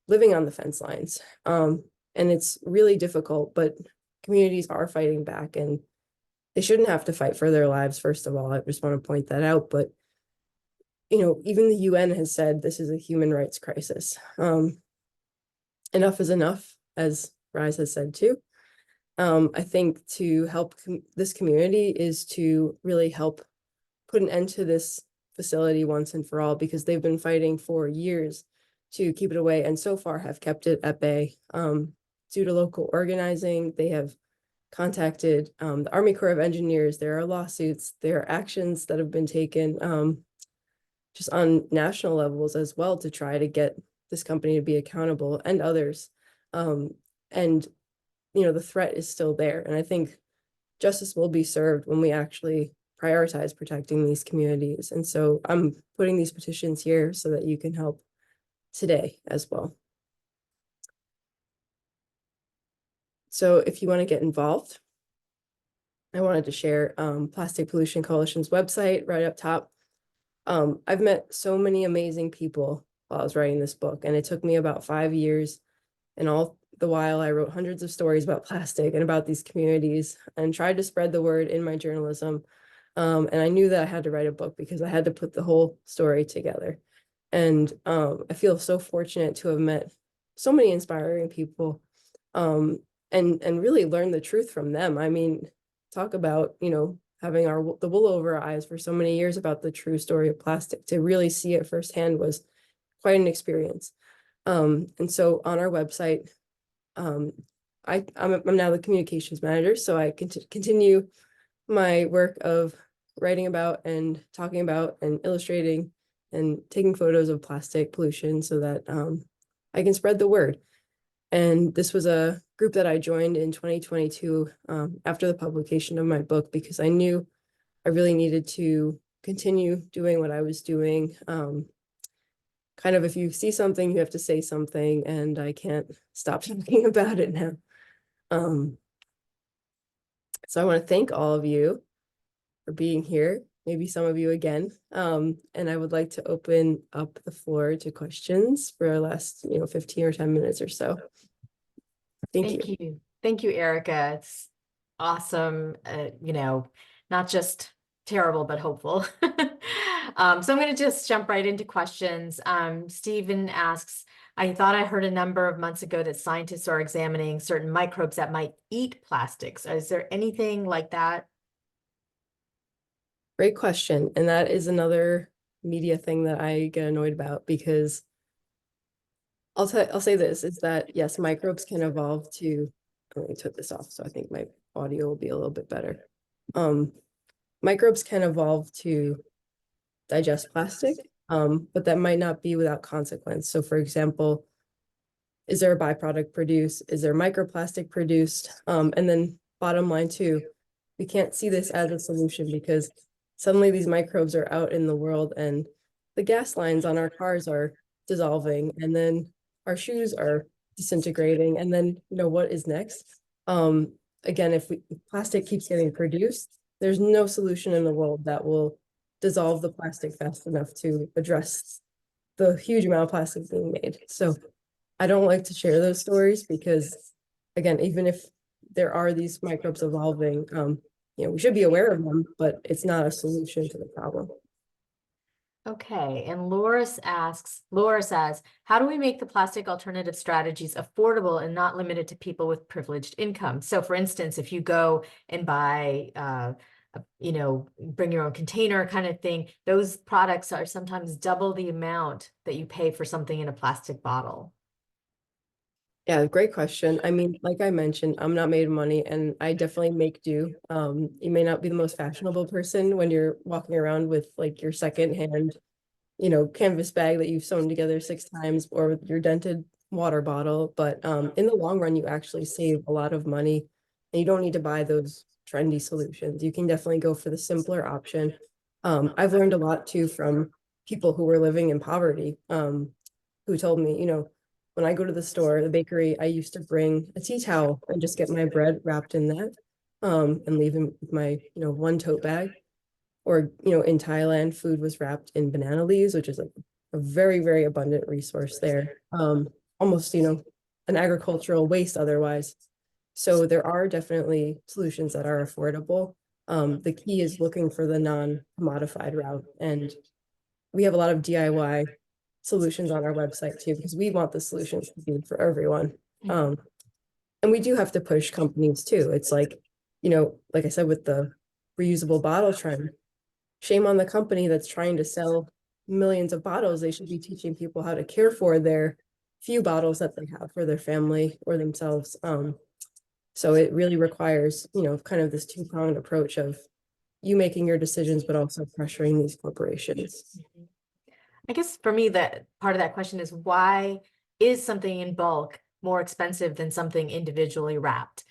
living on the fence lines. And it's really difficult, but communities are fighting back, and they shouldn't have to fight for their lives. First of all, I just want to point that out. But, even the UN has said this is a human rights crisis. Enough is enough, as Rise has said too. I think to help this community is to really help put an end to this facility once and for all, because they've been fighting for years to keep it away and so far have kept it at bay. Due to local organizing, they have contacted the Army Corps of Engineers. There are lawsuits, there are actions that have been taken just on national levels as well to try to get this company to be accountable and others. And, the threat is still there. And I think justice will be served when we actually prioritize protecting these communities. And so I'm putting these petitions here so that you can help today as well. So if you want to get involved, I wanted to share Plastic Pollution Coalition's website right up top. I've met so many amazing people while I was writing this book, and it took me about 5 years. And all the while, I wrote hundreds of stories about plastic and about these communities and tried to spread the word in my journalism. And I knew that I had to write a book because I had to put the whole story together. And I feel so fortunate to have met so many inspiring people, um, and really learn the truth from them. I mean, talk about, having the wool over our eyes for so many years about the true story of plastic. To really see it firsthand was quite an experience. And so on our website, um, I'm now the communications manager, so I continue my work of writing about and talking about and illustrating and taking photos of plastic pollution so that I can spread the word. And this was a group that I joined in 2022 after the publication of my book, because I knew I really needed to continue doing what I was doing. Kind of, if you see something, you have to say something, and I can't stop talking about it now. So I want to thank all of you for being here, maybe some of you again. And I would like to open up the floor to questions for our last, 15 or 10 minutes or so. Thank you. Thank you. Thank you, Erica. It's awesome. Not just terrible, but hopeful. So I'm going to just jump right into questions. Stephen asks, I thought I heard a number of months ago that scientists are examining certain microbes that might eat plastics. Is there anything like that? Great question. And that is another media thing that I get annoyed about, because I'll say this, is that yes, microbes can evolve to, let me took this off, so I think my audio will be a little bit better. Microbes can evolve to digest plastic, but that might not be without consequence. So for example, is there a byproduct produced? Is there microplastic produced? And then bottom line too, we can't see this as a solution because suddenly these microbes are out in the world and the gas lines on our cars are dissolving, and then our shoes are disintegrating, and then what is next? Again, if plastic keeps getting produced, there's no solution in the world that will dissolve the plastic fast enough to address the huge amount of plastic being made. So I don't like to share those stories because, again, even if there are these microbes evolving, we should be aware of them, but it's not a solution to the problem. Okay, and Laura says, how do we make the plastic alternative strategies affordable and not limited to people with privileged income? So for instance, if you go and buy, bring your own container kind of thing, those products are sometimes double the amount that you pay for something in a plastic bottle. Yeah, great question. I mean, like I mentioned, I'm not made of money and I definitely make do. You may not be the most fashionable person when you're walking around with like your secondhand, canvas bag that you've sewn together 6 times, or with your dented water bottle. But in the long run, you actually save a lot of money and you don't need to buy those trendy solutions. You can definitely go for the simpler option. I've learned a lot too from people who were living in poverty, who told me, when I go to the store, the bakery, I used to bring a tea towel and just get my bread wrapped in that, and leave them with my, one tote bag. Or, in Thailand, food was wrapped in banana leaves, which is like a very, very abundant resource there. Almost, an agricultural waste otherwise. So there are definitely solutions that are affordable. The key is looking for the non-commodified route. And we have a lot of DIY solutions on our website too, because we want the solutions to be for everyone. And we do have to push companies too. It's like, like I said, with the reusable bottle trend, shame on the company that's trying to sell millions of bottles. They should be teaching people how to care for their few bottles that they have for their family or themselves. So it really requires, kind of this two-pronged approach of you making your decisions, but also pressuring these corporations. I guess for me, that part of that question is, why is something in bulk more expensive than something individually wrapped?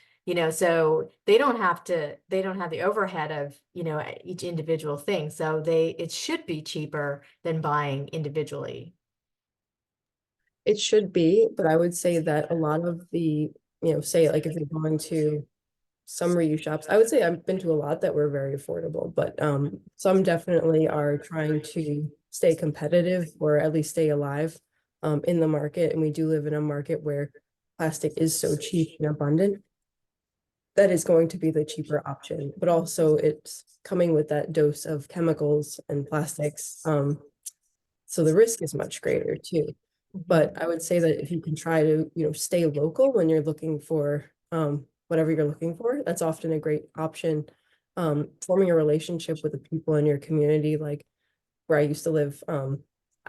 So they don't have the overhead of, each individual thing. So it should be cheaper than buying individually. It should be, but I would say that a lot of the, say like if you're going to some reuse shops. I would say I've been to a lot that were very affordable, but some definitely are trying to stay competitive or at least stay alive in the market. And we do live in a market where plastic is so cheap and abundant. That is going to be the cheaper option, but also it's coming with that dose of chemicals and plastics. So the risk is much greater too. But I would say that if you can try to, stay local when you're looking for whatever you're looking for, that's often a great option. Forming a relationship with the people in your community, like where I used to live,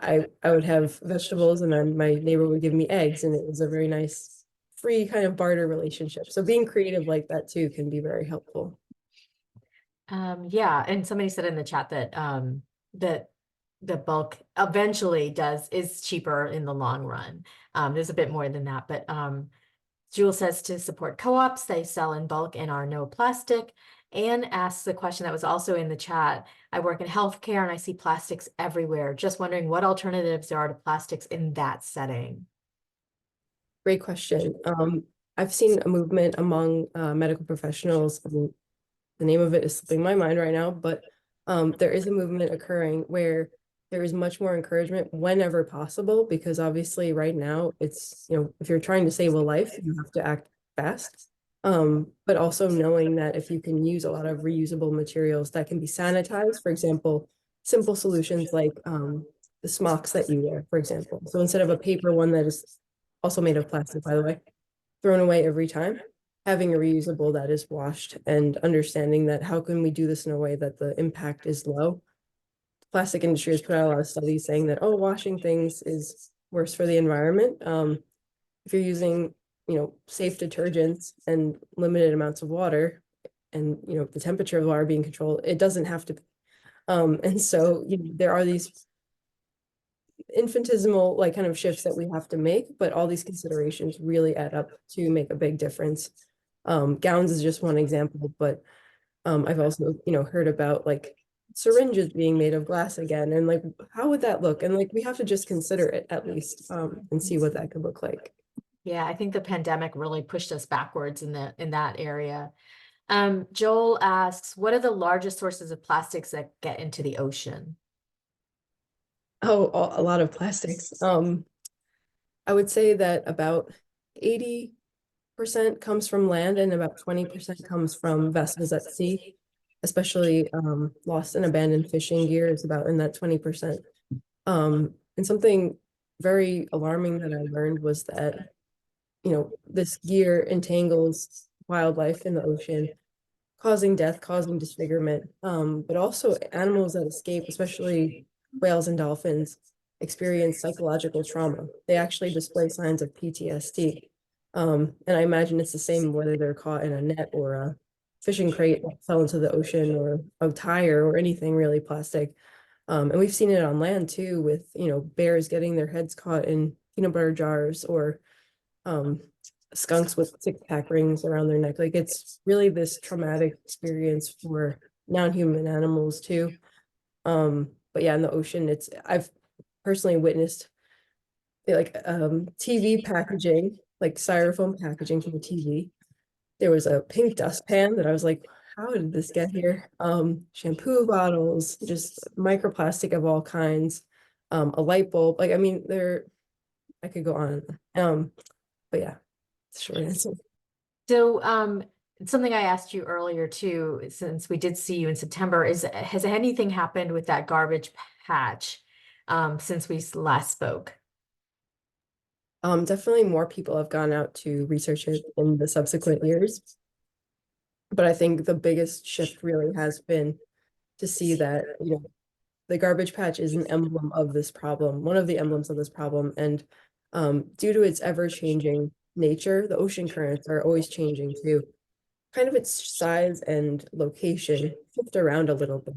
I would have vegetables and then my neighbor would give me eggs, and it was a very nice free kind of barter relationship. So being creative like that too can be very helpful. Yeah, and somebody said in the chat that that the bulk eventually is cheaper in the long run. There's a bit more than that, but Jewel says to support co-ops, they sell in bulk and are no plastic. Anne asks the question that was also in the chat. I work in healthcare and I see plastics everywhere. Just wondering what alternatives there are to plastics in that setting. Great question. I've seen a movement among medical professionals. I mean, the name of it is slipping my mind right now, but there is a movement occurring where there is much more encouragement whenever possible, because obviously right now it's, if you're trying to save a life, you have to act fast. But also knowing that if you can use a lot of reusable materials that can be sanitized, for example, simple solutions like the smocks that you wear, for example. So instead of a paper one that is also made of plastic, by the way, thrown away every time, having a reusable that is washed and understanding that how can we do this in a way that the impact is low. The plastic industry has put out a lot of studies saying that, oh, washing things is worse for the environment. If you're using, safe detergents and limited amounts of water and, the temperature of the water being controlled, it doesn't have to be. And so, there are these infinitesimal like kind of shifts that we have to make, but all these considerations really add up to make a big difference. Gowns is just one example, but I've also, heard about like syringes being made of glass again, and like how would that look? And like we have to just consider it at least and see what that could look like. Yeah, I think the pandemic really pushed us backwards in that area. Joel asks, what are the largest sources of plastics that get into the ocean? Oh, a lot of plastics. I would say that about 80% comes from land and about 20% comes from vessels at sea, especially lost and abandoned fishing gear is about in that 20%. And something very alarming that I learned was that, this gear entangles wildlife in the ocean, causing death, causing disfigurement, but also animals that escape, especially whales and dolphins, experience psychological trauma. They actually display signs of PTSD. And I imagine it's the same whether they're caught in a net or a fishing crate that fell into the ocean or a tire or anything really plastic. And we've seen it on land too with, bears getting their heads caught in peanut butter jars or skunks with six-pack rings around their neck. Like it's really this traumatic experience for non-human animals too. But yeah, in the ocean, I've personally witnessed like TV packaging, like styrofoam packaging for the TV. There was a pink dustpan that I was like, how did this get here? Shampoo bottles, just microplastic of all kinds, a light bulb. Like, I mean, I could go on. But yeah, it's a short answer. So, something I asked you earlier too, since we did see you in September, has anything happened with that garbage patch since we last spoke? Definitely more people have gone out to research it in the subsequent years. But I think the biggest shift really has been to see that, the garbage patch is an emblem of this problem, one of the emblems of this problem. And due to its ever-changing nature, the ocean currents are always changing too. Kind of its size and location shift around a little bit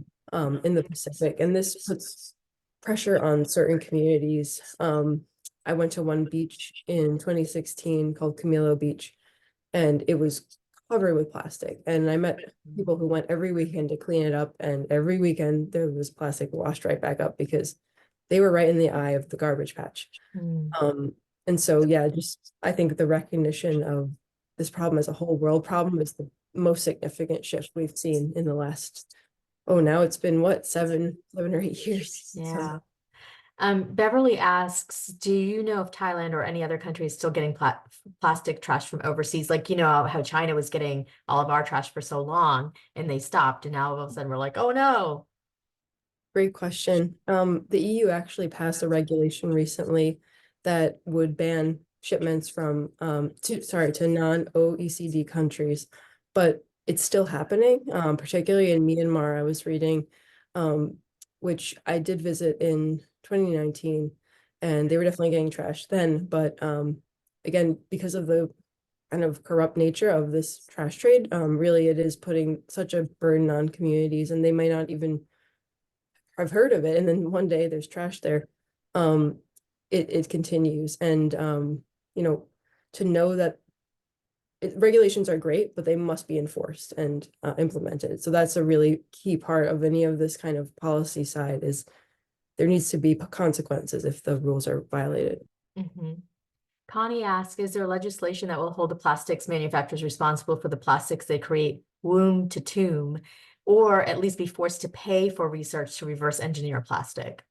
in the Pacific. And this puts pressure on certain communities. I went to one beach in 2016 called Camilo Beach, and it was covered with plastic. And I met people who went every weekend to clean it up, and every weekend there was plastic washed right back up because they were right in the eye of the garbage patch. And so, yeah, just I think the recognition of this problem as a whole world problem is the most significant shift we've seen in the last, oh, now it's been what, 7 or 8 years. Yeah. Beverly asks, do you know if Thailand or any other country is still getting plastic trash from overseas? Like, you know, how China was getting all of our trash for so long and they stopped. And now all of a sudden we're like, oh no. Great question. The EU actually passed a regulation recently that would ban shipments from to non-OECD countries, but it's still happening, particularly in Myanmar. I was reading, um, which I did visit in 2019, and they were definitely getting trashed then. But again, because of the kind of corrupt nature of this trash trade, really it is putting such a burden on communities, and they might not even I've heard of it, and then one day there's trash there. Um, it continues, and you know, to know that regulations are great, but they must be enforced and implemented. So that's a really key part of any of this kind of policy side is there needs to be consequences if the rules are violated. Mm-hmm. Connie asks, is there legislation that will hold the plastics manufacturers responsible for the plastics they create womb to tomb, or at least be forced to pay for research to reverse engineer plastic?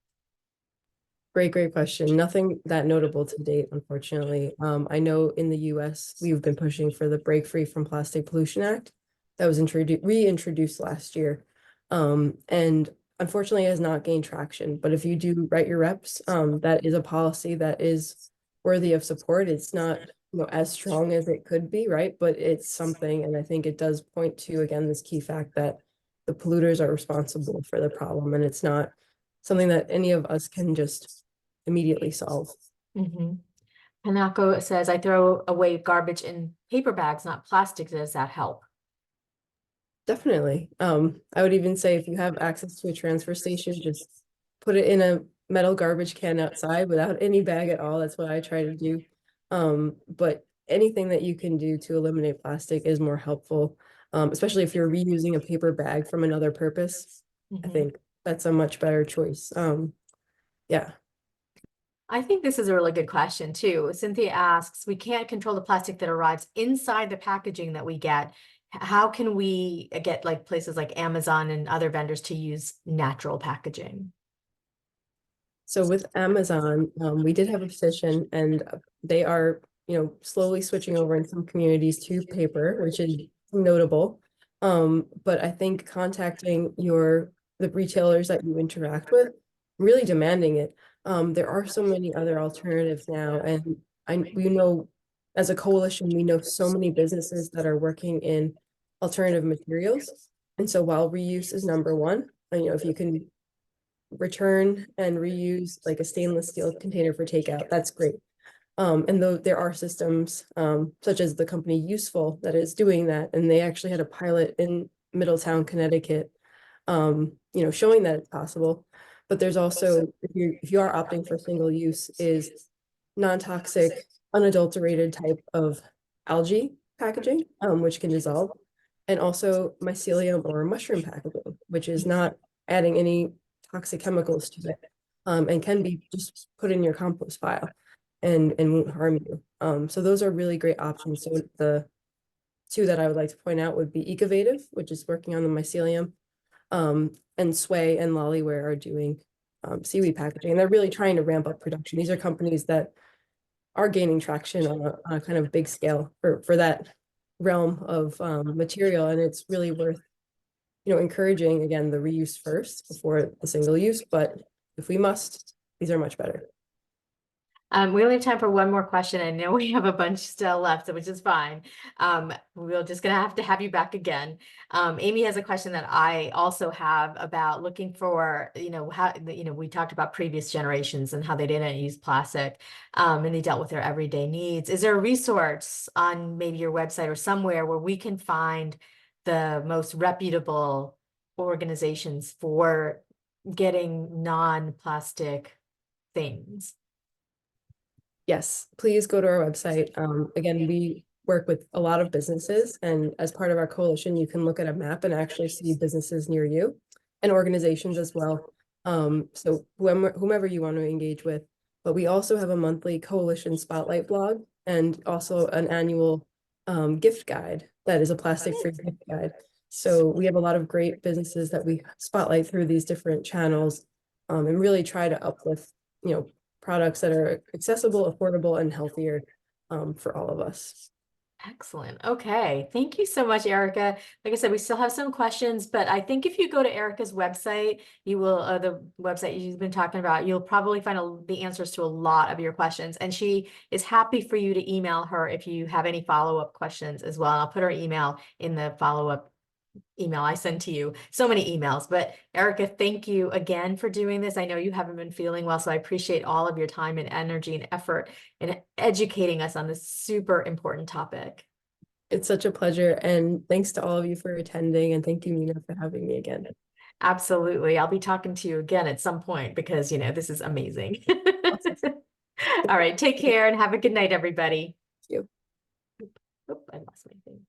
Great question. Nothing that notable to date, unfortunately. I know in the US, we've been pushing for the Break Free from Plastic Pollution Act that was reintroduced last year. And unfortunately has not gained traction. But if you do write your reps, that is a policy that is worthy of support. It's not, as strong as it could be, right? But it's something, and I think it does point to, again, this key fact that the polluters are responsible for the problem, and it's not something that any of us can just immediately solve. Mm-hmm. Hanako says, I throw away garbage in paper bags, not plastic. Does that help? Definitely. I would even say if you have access to a transfer station, just put it in a metal garbage can outside without any bag at all. That's what I try to do. But anything that you can do to eliminate plastic is more helpful, especially if you're reusing a paper bag from another purpose. I Mm-hmm. think that's a much better choice. Yeah. I think this is a really good question too. Cynthia asks, we can't control the plastic that arrives inside the packaging that we get. How can we get like places like Amazon and other vendors to use natural packaging? So with Amazon, we did have a position, and they are, slowly switching over in some communities to paper, which is notable. But I think contacting the retailers that you interact with, really demanding it. There are so many other alternatives now, and we know as a coalition, we know so many businesses that are working in alternative materials. And so while reuse is number one, and, if you can return and reuse like a stainless steel container for takeout, that's great. And though there are systems, such as the company Useful that is doing that, and they actually had a pilot in Middletown, Connecticut, showing that it's possible. But there's also, if you are opting for single use, is non-toxic, unadulterated type of algae packaging, which can dissolve, and also mycelium or mushroom packaging, which is not adding any toxic chemicals to it, and can be just put in your compost pile and won't harm you. So those are really great options. So the two that I would like to point out would be Ecovative, which is working on the mycelium, and Sway and Lollyware are doing seaweed packaging, and they're really trying to ramp up production. These are companies that are gaining traction on a kind of big scale for that realm of material, and it's really worth encouraging, again, the reuse first before the single use, but if we must, these are much better. We only have time for one more question. I know we have a bunch still left, which is fine. We're just gonna have to have you back again. Amy has a question that I also have about looking for, how, we talked about previous generations and how they didn't use plastic, and they dealt with their everyday needs. Is there a resource on maybe your website or somewhere where we can find the most reputable organizations for getting non-plastic things? Yes, please go to our website. Again, we work with a lot of businesses, and as part of our coalition, you can look at a map and actually see businesses near you and organizations as well. So whomever you want to engage with, but we also have a monthly coalition spotlight blog and also an annual gift guide that is a plastic-free gift guide. So we have a lot of great businesses that we spotlight through these different channels, and really try to uplift, products that are accessible, affordable, and healthier, for all of us. Excellent. Okay. Thank you so much, Erica. Like I said, we still have some questions, but I think if you go to Erica's website, you will, the website you've been talking about, you'll probably find the answers to a lot of your questions. And she is happy for you to email her if you have any follow-up questions as well. I'll put her email in the follow-up email I send to you. So many emails, but Erica, thank you again for doing this. I know you haven't been feeling well, so I appreciate all of your time and energy and effort in educating us on this super important topic. It's such a pleasure, and thanks to all of you for attending, and thank you, Nina, for having me again. Absolutely. I'll be talking to you again at some point because, this is amazing. Awesome. All right, take care and have a good night, everybody. Thank you. Oop, I lost my thing.